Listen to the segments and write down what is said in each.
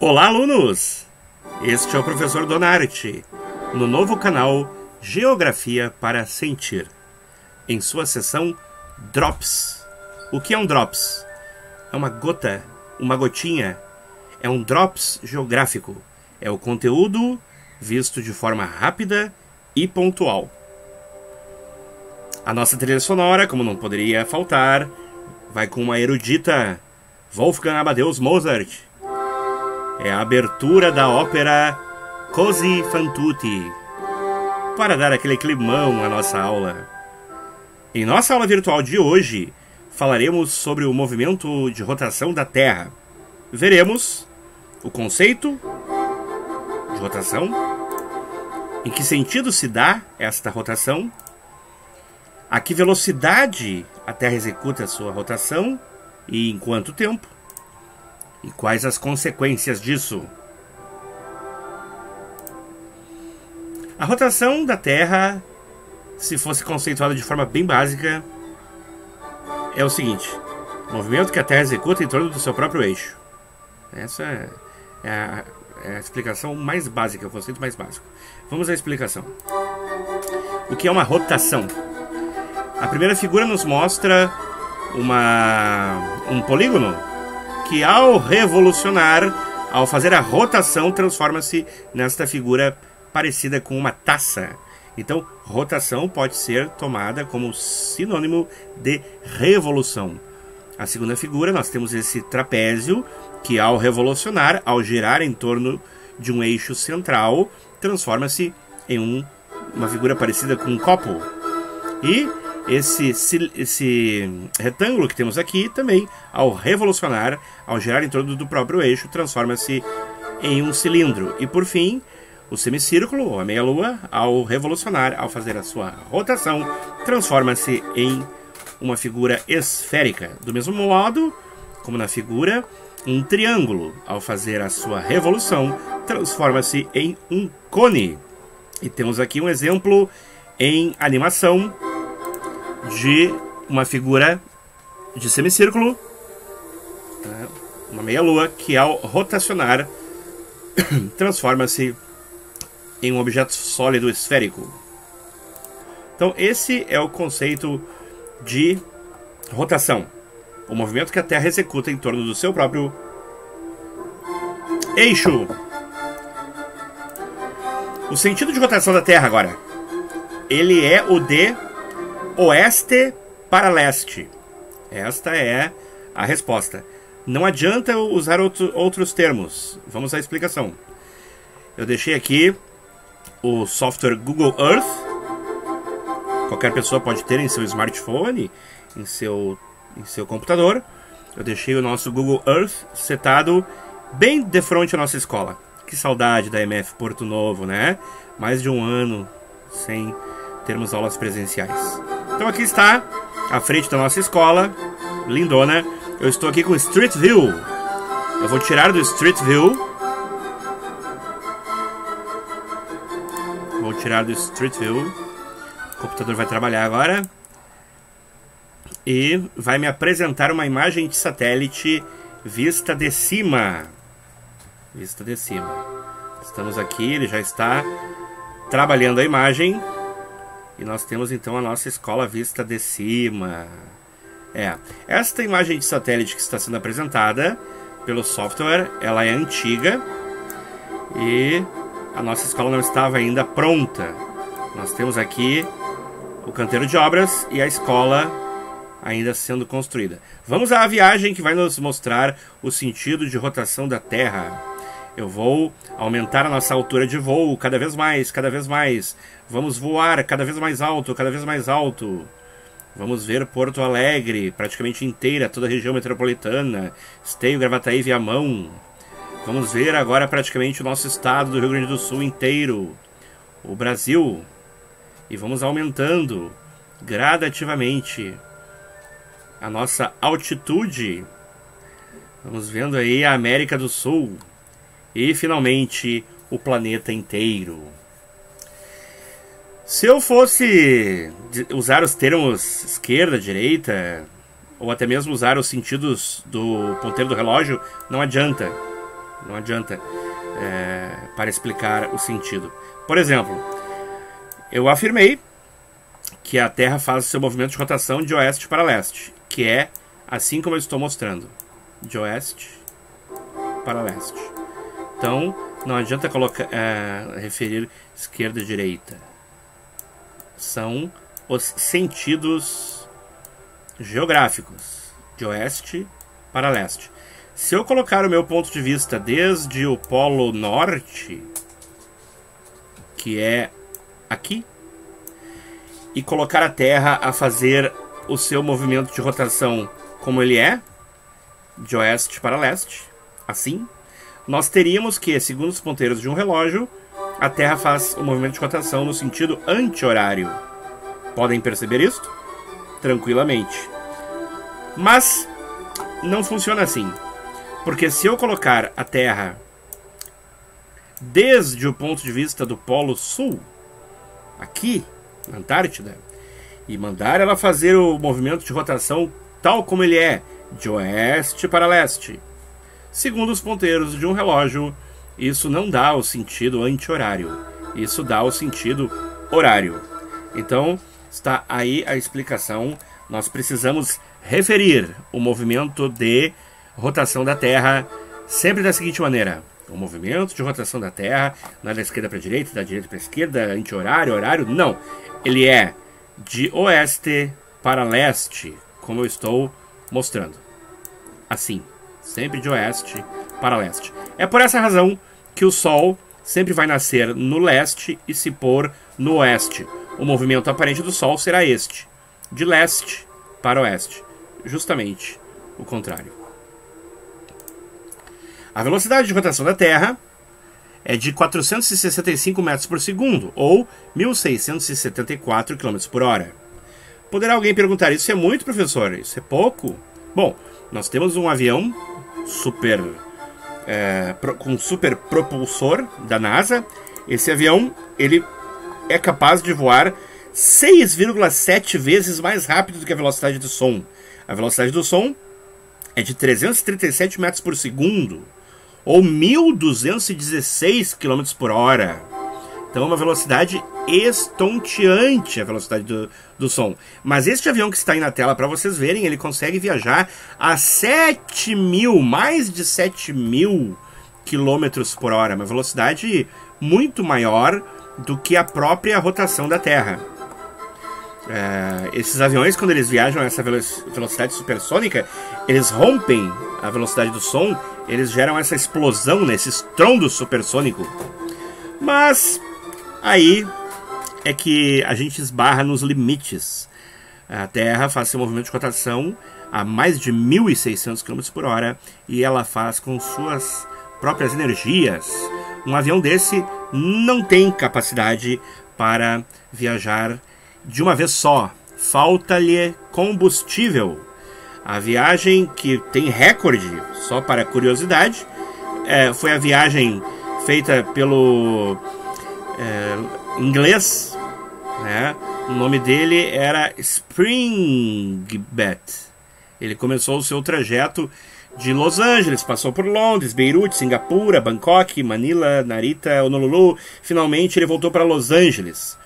Olá, alunos! Este é o professor Donarte, no novo canal Geografia para Sentir, em sua seção Drops. O que é um Drops? É uma gota, uma gotinha. É um Drops geográfico. É o conteúdo visto de forma rápida e pontual. A nossa trilha sonora, como não poderia faltar, vai com uma erudita Wolfgang Amadeus Mozart. É a abertura da ópera Così fan tutti, para dar aquele climão à nossa aula. Em nossa aula virtual de hoje, falaremos sobre o movimento de rotação da Terra. Veremos o conceito de rotação, em que sentido se dá esta rotação, a que velocidade a Terra executa a sua rotação e em quanto tempo, e quais as consequências disso. A rotação da Terra, se fosse conceituada de forma bem básica, é o seguinte: o movimento que a Terra executa em torno do seu próprio eixo. Essa é a explicação mais básica, o conceito mais básico. Vamos à explicação. O que é uma rotação? A primeira figura nos mostra um polígono que, ao revolucionar, ao fazer a rotação, transforma-se nesta figura parecida com uma taça. Então, rotação pode ser tomada como sinônimo de revolução. A segunda figura, nós temos esse trapézio que, ao revolucionar, ao girar em torno de um eixo central, transforma-se em uma figura parecida com um copo. E esse retângulo que temos aqui também, ao revolucionar, ao girar em torno do próprio eixo, transforma-se em um cilindro. E por fim, o semicírculo, ou a meia-lua, ao revolucionar, ao fazer a sua rotação, transforma-se em uma figura esférica. Do mesmo modo, como na figura, um triângulo, ao fazer a sua revolução, transforma-se em um cone. E temos aqui um exemplo em animação de uma figura de semicírculo, uma meia-lua, que ao rotacionar transforma-se em um objeto sólido esférico. Então esse é o conceito de rotação, o movimento que a Terra executa em torno do seu próprio eixo. O sentido de rotação da Terra agora, ele é o de oeste para leste. Esta é a resposta. Não adianta usar outros termos. Vamos à explicação. Eu deixei aqui o software Google Earth. Qualquer pessoa pode ter em seu smartphone, em seu computador. Eu deixei o nosso Google Earth setado bem de frente à nossa escola. Que saudade da MF Porto Novo, né? Mais de um ano sem termos aulas presenciais. Então aqui está, à frente da nossa escola, lindona. Eu estou aqui com Street View. Eu vou tirar do Street View. Vou tirar do Street View. O computador vai trabalhar agora. E vai me apresentar uma imagem de satélite vista de cima. Vista de cima. Estamos aqui, ele já está trabalhando a imagem. E nós temos então a nossa escola vista de cima. Esta imagem de satélite que está sendo apresentada pelo software, ela é antiga e a nossa escola não estava ainda pronta. Nós temos aqui o canteiro de obras e a escola ainda sendo construída. Vamos à viagem que vai nos mostrar o sentido de rotação da Terra. Eu vou aumentar a nossa altura de voo cada vez mais, cada vez mais. Vamos voar cada vez mais alto, cada vez mais alto. Vamos ver Porto Alegre, praticamente inteira, toda a região metropolitana, Esteio, Gravataí, Viamão. Vamos ver agora praticamente o nosso estado do Rio Grande do Sul inteiro, o Brasil. E vamos aumentando gradativamente a nossa altitude. Vamos vendo aí a América do Sul. E finalmente o planeta inteiro. Se eu fosse usar os termos esquerda, direita, ou até mesmo usar os sentidos do ponteiro do relógio, não adianta. Não adianta para explicar o sentido. Por exemplo, eu afirmei que a Terra faz o seu movimento de rotação de oeste para leste, que é assim como eu estou mostrando, de oeste para leste. Então, não adianta referir esquerda e direita. São os sentidos geográficos, de oeste para leste. Se eu colocar o meu ponto de vista desde o Polo Norte, que é aqui, e colocar a Terra a fazer o seu movimento de rotação como ele é, de oeste para leste, assim, nós teríamos que, segundo os ponteiros de um relógio, a Terra faz o movimento de rotação no sentido anti-horário. Podem perceber isso? Tranquilamente. Mas não funciona assim. Porque se eu colocar a Terra desde o ponto de vista do Polo Sul, aqui, na Antártida, e mandar ela fazer o movimento de rotação tal como ele é, de oeste para leste, segundo os ponteiros de um relógio, isso não dá o sentido anti-horário. Isso dá o sentido horário. Então, está aí a explicação. Nós precisamos referir o movimento de rotação da Terra sempre da seguinte maneira. O movimento de rotação da Terra não é da esquerda para a direita, da direita para a esquerda, anti-horário, horário. Não. Ele é de oeste para leste, como eu estou mostrando. Assim. Sempre de oeste para leste. É por essa razão que o Sol sempre vai nascer no leste e se pôr no oeste. O movimento aparente do Sol será este, de leste para oeste. Justamente o contrário. A velocidade de rotação da Terra é de 465 metros por segundo, ou 1.674 km por hora. Poderá alguém perguntar, isso é muito, professor? Isso é pouco? Bom, nós temos um avião com super propulsor da NASA. Esse avião ele é capaz de voar 6,7 vezes mais rápido do que a velocidade do som. A velocidade do som é de 337 metros por segundo, ou 1.216 km por hora. Então é uma velocidade estonteante a velocidade do som. Mas este avião que está aí na tela para vocês verem, ele consegue viajar a 7.000, mais de 7.000 km por hora. Uma velocidade muito maior do que a própria rotação da Terra. Esses aviões, quando eles viajam a essa velocidade supersônica, eles rompem a velocidade do som, eles geram essa explosão, esse estrondo supersônico. Mas aí é que a gente esbarra nos limites. A Terra faz seu movimento de rotação a mais de 1.600 km por hora e ela faz com suas próprias energias. Um avião desse não tem capacidade para viajar de uma vez só. Falta-lhe combustível. A viagem que tem recorde, só para curiosidade, foi a viagem feita pelo inglês, né? O nome dele era Springbet. Ele começou o seu trajeto de Los Angeles, passou por Londres, Beirute, Singapura, Bangkok, Manila, Narita, Honolulu. Finalmente ele voltou para Los Angeles.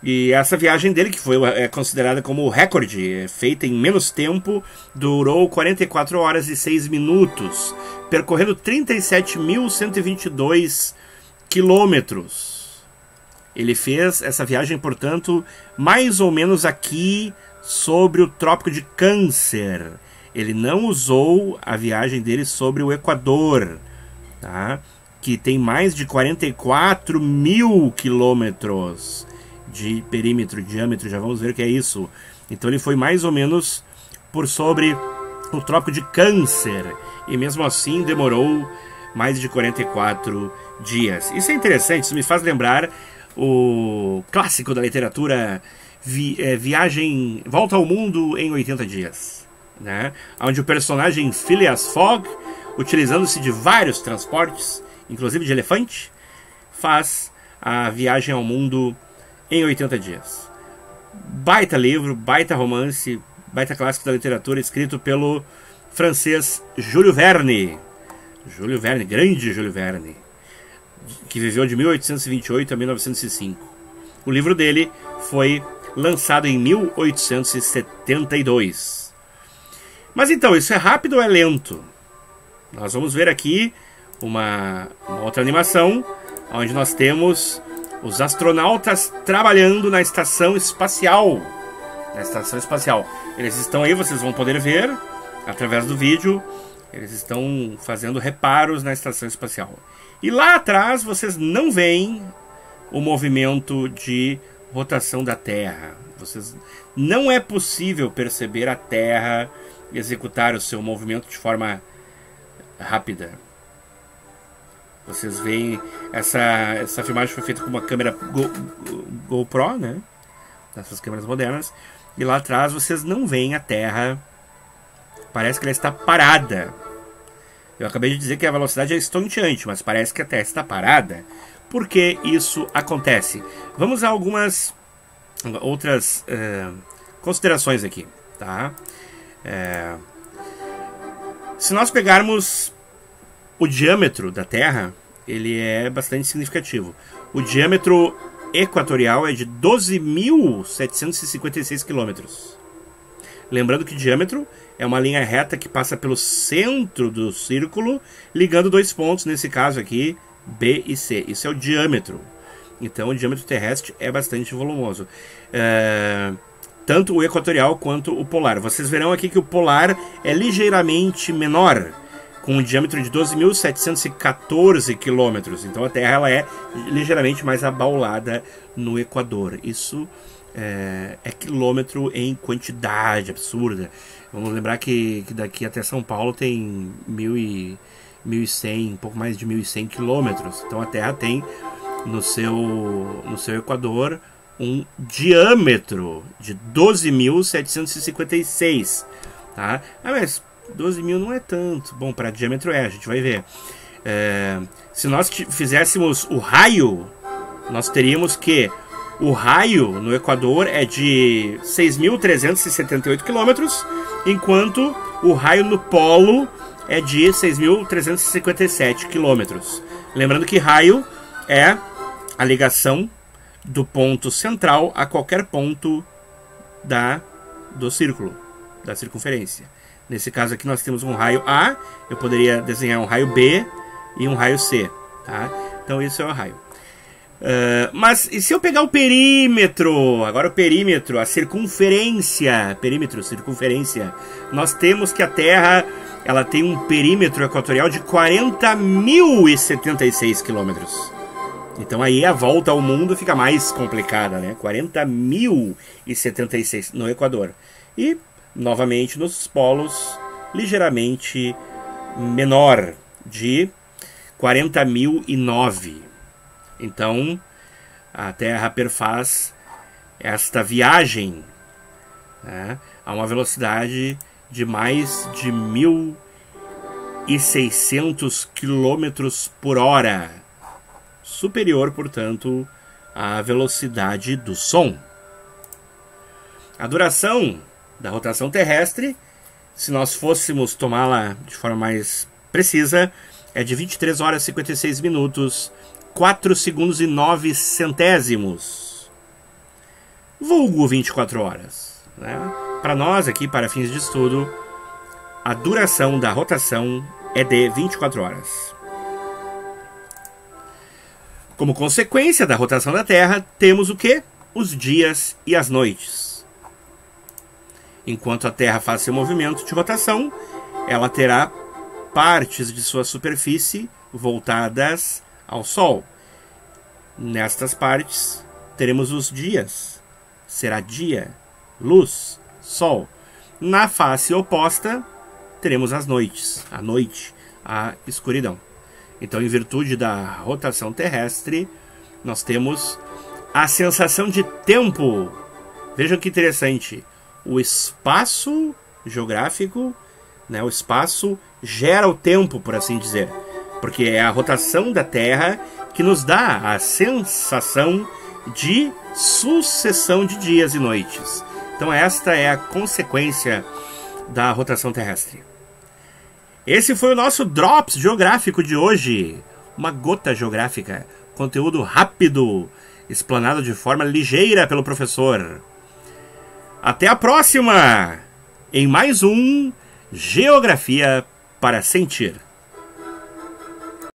E essa viagem dele, que foi considerada como recorde, feita em menos tempo, durou 44 horas e 6 minutos, percorrendo 37.122 quilômetros. Ele fez essa viagem, portanto, mais ou menos aqui sobre o Trópico de Câncer. Ele não usou a viagem dele sobre o Equador, tá? Que tem mais de 44.000 quilômetros de perímetro, diâmetro, já vamos ver o que é isso. Então ele foi mais ou menos por sobre o Trópico de Câncer, e mesmo assim demorou mais de 44 dias. Isso é interessante, isso me faz lembrar o clássico da literatura Viagem, Volta ao Mundo em 80 Dias, né? Onde o personagem Phileas Fogg, utilizando-se de vários transportes, inclusive de elefante, faz a viagem ao mundo em 80 dias. Baita livro, baita romance, baita clássico da literatura, escrito pelo francês Júlio Verne. Júlio Verne, grande Júlio Verne, que viveu de 1828 a 1905. O livro dele foi lançado em 1872. Mas então, isso é rápido ou é lento? Nós vamos ver aqui uma outra animação, onde nós temos os astronautas trabalhando na estação espacial. Eles estão aí, vocês vão poder ver através do vídeo. Eles estão fazendo reparos na estação espacial. E lá atrás vocês não veem o movimento de rotação da Terra. Não é possível perceber a Terra executar o seu movimento de forma rápida. Vocês veem, essa filmagem foi feita com uma câmera GoPro, né? Dessas câmeras modernas. E lá atrás vocês não veem a Terra. Parece que ela está parada. Eu acabei de dizer que a velocidade é estonteante, mas parece que a Terra está parada. Por que isso acontece? Vamos a algumas outras considerações aqui, tá? Se nós pegarmos o diâmetro da Terra, ele é bastante significativo. O diâmetro equatorial é de 12.756 quilômetros. Lembrando que diâmetro é uma linha reta que passa pelo centro do círculo, ligando dois pontos, nesse caso aqui, B e C. Isso é o diâmetro. Então o diâmetro terrestre é bastante volumoso. Tanto o equatorial quanto o polar. Vocês verão aqui que o polar é ligeiramente menor, com um diâmetro de 12.714 quilômetros. Então a Terra ela é ligeiramente mais abaulada no Equador. Isso é quilômetro em quantidade absurda. Vamos lembrar que daqui até São Paulo tem 1.100, um pouco mais de 1.100 quilômetros. Então a Terra tem no seu Equador um diâmetro de 12.756, tá? Mas 12.000 não é tanto. Bom, para diâmetro a gente vai ver. Se nós fizéssemos o raio, nós teríamos que o raio no Equador é de 6.378 quilômetros, enquanto o raio no polo é de 6.357 quilômetros. Lembrando que raio é a ligação do ponto central a qualquer ponto do círculo, da circunferência. Nesse caso aqui nós temos um raio A, eu poderia desenhar um raio B e um raio C, tá? Então isso é o raio. Mas e se eu pegar o perímetro? Agora o perímetro, a circunferência, circunferência. Nós temos que a Terra ela tem um perímetro equatorial de 40.076 quilômetros. Então aí a volta ao mundo fica mais complicada, né? 40.076 no Equador. E, novamente, nos polos, ligeiramente menor, de 40.009. Então, a Terra perfaz esta viagem, né, a uma velocidade de mais de 1.600 quilômetros por hora. Superior, portanto, à velocidade do som. A duração da rotação terrestre, se nós fôssemos tomá-la de forma mais precisa, é de 23 horas e 56 minutos, 4 segundos e 9 centésimos. Vulgo 24 horas. Né? Para nós aqui, para fins de estudo, a duração da rotação é de 24 horas. Como consequência da rotação da Terra, temos o quê? Os dias e as noites. Enquanto a Terra faz seu movimento de rotação, ela terá partes de sua superfície voltadas ao Sol. Nestas partes, teremos os dias. Será dia, luz, Sol. Na face oposta, teremos as noites. A noite, a escuridão. Então, em virtude da rotação terrestre, nós temos a sensação de tempo. Vejam que interessante. O espaço geográfico, né, o espaço gera o tempo, por assim dizer. Porque é a rotação da Terra que nos dá a sensação de sucessão de dias e noites. Então esta é a consequência da rotação terrestre. Esse foi o nosso Drops Geográfico de hoje. Uma gota geográfica. Conteúdo rápido, explanado de forma ligeira pelo professor. Até a próxima! Em mais um Geografia para Sentir.